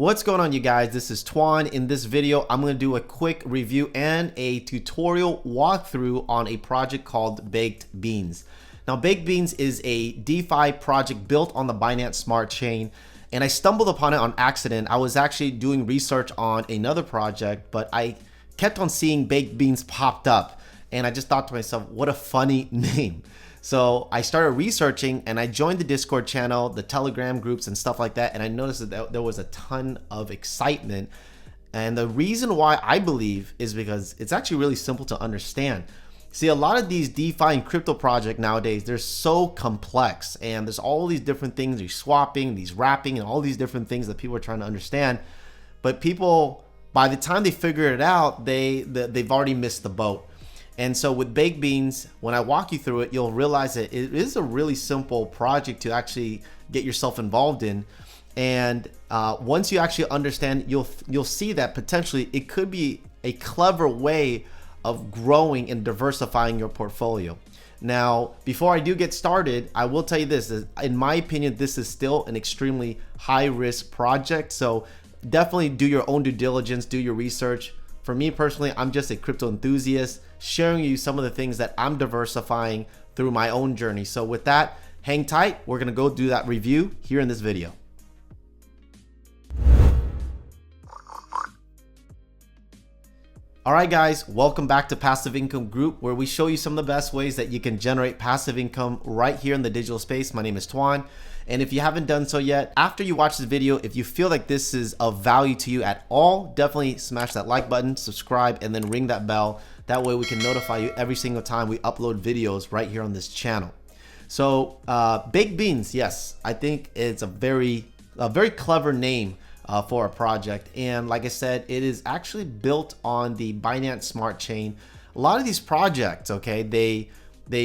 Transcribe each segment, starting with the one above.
What's going on, you guys? This is Twan. In this video, I'm going to do a quick review and a tutorial walkthrough on a project called Baked Beans. Now, Baked Beans is a DeFi project built on the Binance Smart Chain, and I stumbled upon it on accident. I was actually doing research on another project, but I kept on seeing Baked Beans popped up, and I just thought to myself, what a funny name. So I started researching and I joined the Discord channel, the Telegram groups and stuff like that. And I noticed that there was a ton of excitement. And the reason why I believe is because it's actually really simple to understand. See, a lot of these DeFi and crypto projects nowadays, they're so complex and there's all these different things, these swapping, these wrapping, and all these different things that people are trying to understand. But people, by the time they figure it out, they've already missed the boat. And so with Baked Beans, when I walk you through it, you'll realize that it is a really simple project to actually get yourself involved in. And once you actually understand, you'll see that potentially it could be a clever way of growing and diversifying your portfolio. Now, before I do get started, I will tell you this, in my opinion, this is still an extremely high risk project. So definitely do your own due diligence, do your research. For me personally, I'm just a crypto enthusiast, sharing you some of the things that I'm diversifying through my own journey. So with that, hang tight. We're gonna go do that review here in this video. All right, guys, welcome back to Passive Income Group, where we show you some of the best ways that you can generate passive income right here in the digital space. My name is Twan. And if you haven't done so yet, after you watch this video, if you feel like this is of value to you at all, definitely smash that like button, subscribe, and then ring that bell. That way we can notify you every single time we upload videos right here on this channel. So Baked Beans, yes, I think it's a very clever name for a project. And like I said, it is actually built on the Binance Smart Chain. A lot of these projects, okay, they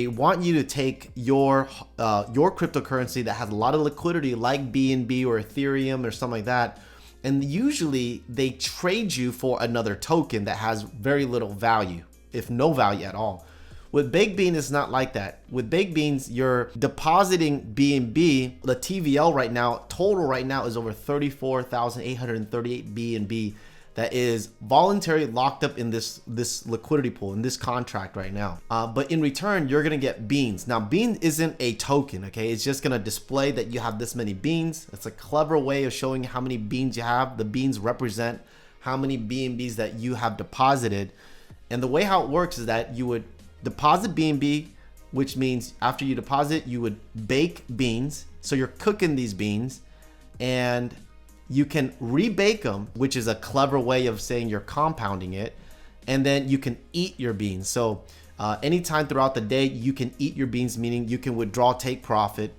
want you to take your cryptocurrency that has a lot of liquidity like BNB or Ethereum or something like that, and usually they trade you for another token that has very little value, if no value at all. With Baked Beans, it's not like that. With Baked Beans, you're depositing BNB. The TVL right now, total right now, is over 34,838 BNB. That is voluntarily locked up in this liquidity pool, in this contract right now. But in return, you're gonna get beans. Now, bean isn't a token, okay? It's just gonna display that you have this many beans. It's a clever way of showing how many beans you have. The beans represent how many BNBs that you have deposited. And the way how it works is that you would deposit BNB, which means after you deposit, you would bake beans. So you're cooking these beans, and you can rebake them, which is a clever way of saying you're compounding it. And then you can eat your beans. So anytime throughout the day, you can eat your beans, meaning you can withdraw, take profit.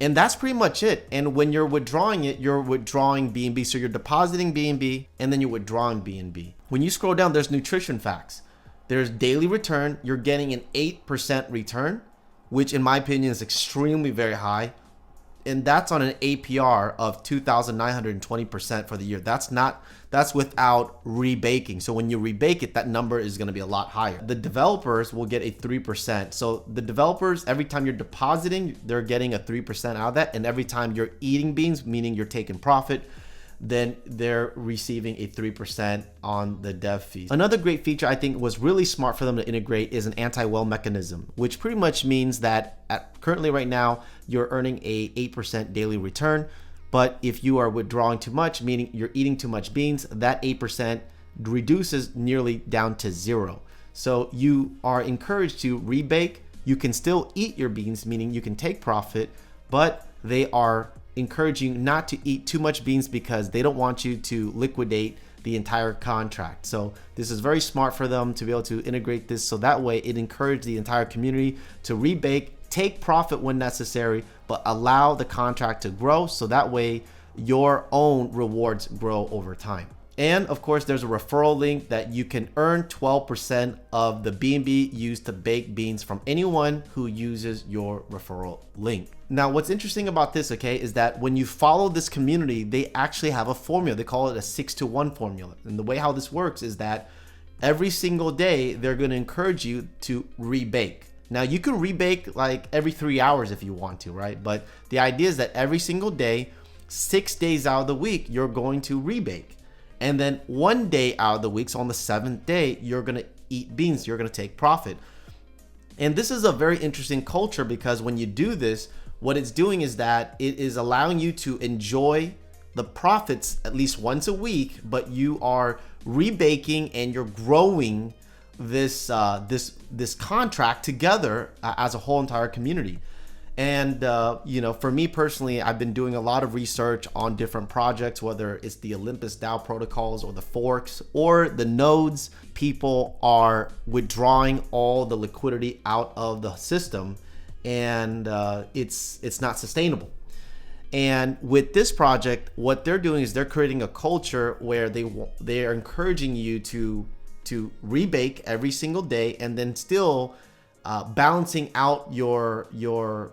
And that's pretty much it. And when you're withdrawing it, you're withdrawing BNB. So you're depositing BNB and then you're withdrawing BNB. When you scroll down, there's nutrition facts. There's daily return. You're getting an 8% return, which in my opinion is extremely very high. And that's on an APR of 2,920% for the year. That's without rebaking. So when you rebake it, that number is going to be a lot higher. The developers will get a 3%. So the developers, every time you're depositing, they're getting a 3% out of that. And every time you're eating beans, meaning you're taking profit, then they're receiving a 3% on the dev fees. Another great feature I think was really smart for them to integrate is an anti-whale mechanism, which pretty much means that currently right now, you're earning a 8% daily return. But if you are withdrawing too much, meaning you're eating too much beans, that 8% reduces nearly down to 0. So you are encouraged to rebake. You can still eat your beans, meaning you can take profit, but they are encouraging you not to eat too much beans because they don't want you to liquidate the entire contract. So this is very smart for them to be able to integrate this, so that way it encourages the entire community to rebake, take profit when necessary, but allow the contract to grow, so that way your own rewards grow over time. And of course, there's a referral link that you can earn 12% of the BNB used to bake beans from anyone who uses your referral link. Now, what's interesting about this, okay, is that when you follow this community, they actually have a formula. They call it a 6-to-1 formula. And the way how this works is that every single day, they're going to encourage you to rebake. Now, you can rebake like every 3 hours if you want to, right? But the idea is that every single day, 6 days out of the week, you're going to rebake. And then 1 day out of the week, so on the 7th day, you're gonna eat beans, you're gonna take profit. And this is a very interesting culture, because when you do this, what it's doing is that it is allowing you to enjoy the profits at least once a week, but you are rebaking and you're growing this this contract together as a whole entire community. And you know, for me personally, I've been doing a lot of research on different projects, whether it's the Olympus DAO protocols or the forks or the nodes. People are withdrawing all the liquidity out of the system, and it's not sustainable. And with this project, what they're doing is they're creating a culture where they are encouraging you to rebake every single day, and then still balancing out your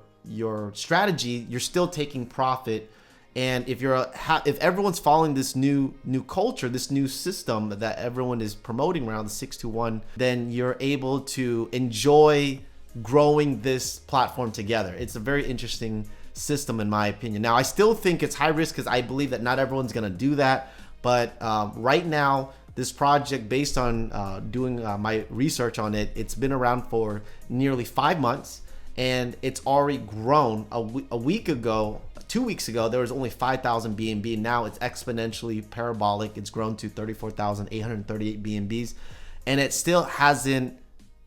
strategy. You're still taking profit. And if if everyone's following this new culture, this new system that everyone is promoting around the 621, then you're able to enjoy growing this platform together. It's a very interesting system, in my opinion. Now, I still think it's high risk, because I believe that not everyone's going to do that. But right now, this project, based on doing my research on it, it's been around for nearly 5 months, and it's already grown. A week ago, 2 weeks ago, there was only 5,000 BNB. Now it's exponentially parabolic. It's grown to 34,838 BNBs, and it still hasn't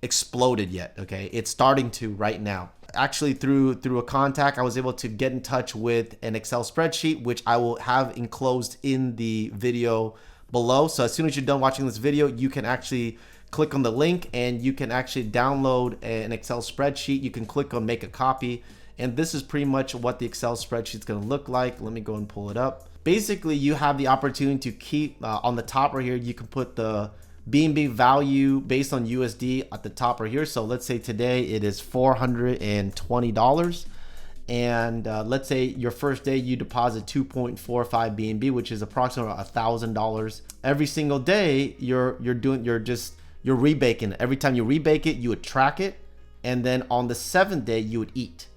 exploded yet. Okay, it's starting to right now. Actually, through a contact, I was able to get in touch with an Excel spreadsheet, which I will have enclosed in the video below. So as soon as you're done watching this video, you can actually click on the link and you can actually download an Excel spreadsheet. You can click on make a copy, and this is pretty much what the Excel spreadsheet is going to look like. Let me go and pull it up. Basically, you have the opportunity to keep on the top right here, you can put the BNB value based on USD at the top right here. So let's say today it is $420, and let's say your first day you deposit 2.45 BNB, which is approximately $1,000. Every single day you're rebaking it. Every time you rebake it, you would track it, and then on the 7th day you would eat.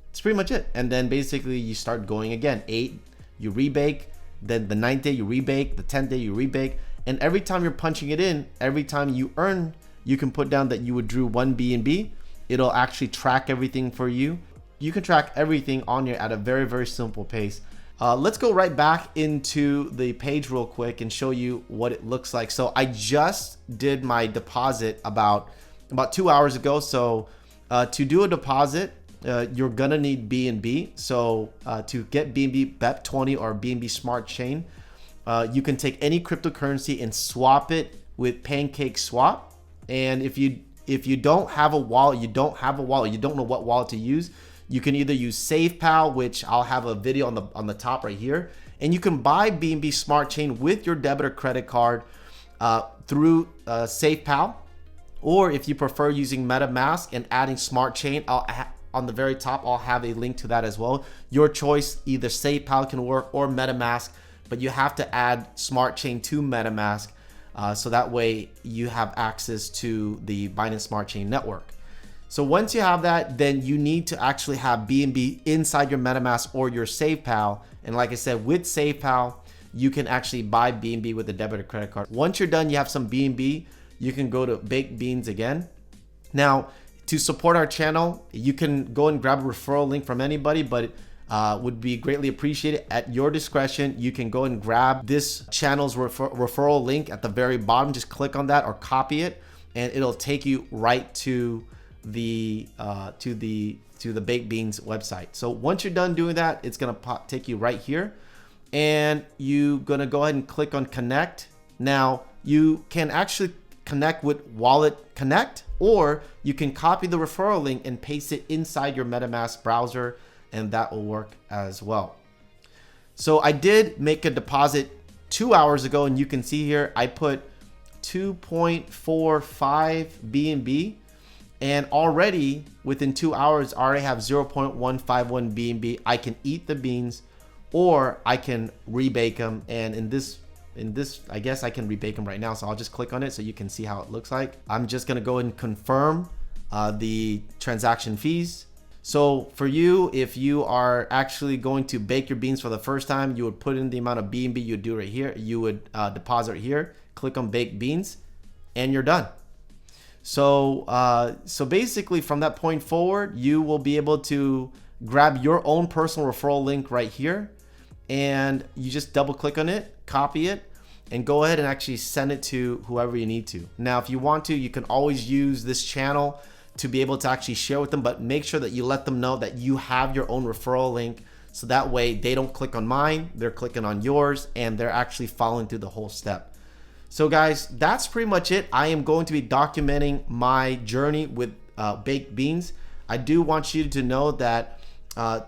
It's pretty much it. And then basically you start going again. 8, you rebake, then the 9th day you rebake, the 10th day you rebake. And every time you're punching it in, every time you earn, you can put down that you withdrew 1 BNB. It'll actually track everything for you. You can track everything on here at a very, very simple pace. Let's go right back into the page real quick and show you what it looks like. So I just did my deposit about 2 hours ago. So to do a deposit, you're gonna need BNB. So to get BNB BEP20 or BNB Smart Chain, you can take any cryptocurrency and swap it with Pancake Swap. And if you don't have a wallet, you don't know what wallet to use, you can either use SafePal, which I'll have a video on the top right here, and you can buy BNB Smart Chain with your debit or credit card through SafePal. Or if you prefer using MetaMask and adding Smart Chain, on the very top I'll have a link to that as well. Your choice, either SafePal can work or MetaMask, but you have to add Smart Chain to MetaMask, so that way you have access to the Binance Smart Chain network. So once you have that, then you need to actually have BNB inside your MetaMask or your SafePal. And like I said, with SafePal, you can actually buy BNB with a debit or credit card. Once you're done, you have some BNB, you can go to Baked Beans again. Now, to support our channel, you can go and grab a referral link from anybody, but would be greatly appreciated. At your discretion, you can go and grab this channel's referral link at the very bottom. Just click on that or copy it, and it'll take you right to the Baked Beans website. So once you're done doing that, it's gonna take you right here, and you're gonna go ahead and click on connect. Now you can actually connect with Wallet Connect, or you can copy the referral link and paste it inside your MetaMask browser, and that will work as well. So I did make a deposit 2 hours ago, and you can see here I put 2.45 BNB, and already within 2 hours I already have 0.151 BNB. I can eat the beans, or I can rebake them, and in this I guess I can rebake them right now, so I'll just click on it so you can see how it looks like. I'm just gonna go and confirm the transaction fees. So for you, if you are actually going to bake your beans for the first time, you would put in the amount of BNB you would do right here. You would deposit right here, click on bake beans, and you're done. So so basically from that point forward, you will be able to grab your own personal referral link right here, and you just double click on it, copy it, and go ahead and actually send it to whoever you need to. Now, if you want to, you can always use this channel to be able to actually share with them, but make sure that you let them know that you have your own referral link, so that way they don't click on mine, they're clicking on yours, and they're actually following through the whole step. So guys, that's pretty much it. I am going to be documenting my journey with baked beans. I do want you to know that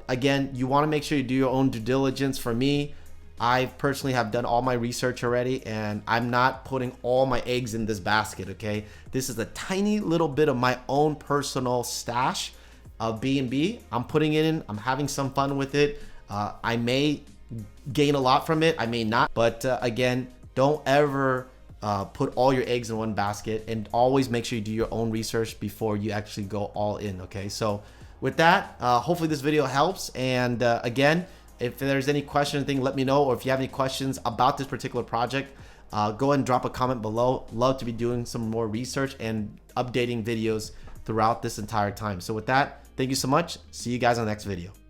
again, you want to make sure you do your own due diligence. For me, I personally have done all my research already, and I'm not putting all my eggs in this basket, okay? This is a tiny little bit of my own personal stash of BNB. I'm putting it in, I'm having some fun with it. I may gain a lot from it, I may not, but again, don't ever put all your eggs in one basket, and always make sure you do your own research before you actually go all in, okay? So with that, hopefully this video helps, and again, if there's any question or thing, let me know. Or if you have any questions about this particular project, go ahead and drop a comment below. Love to be doing some more research and updating videos throughout this entire time. So with that, thank you so much. See you guys on the next video.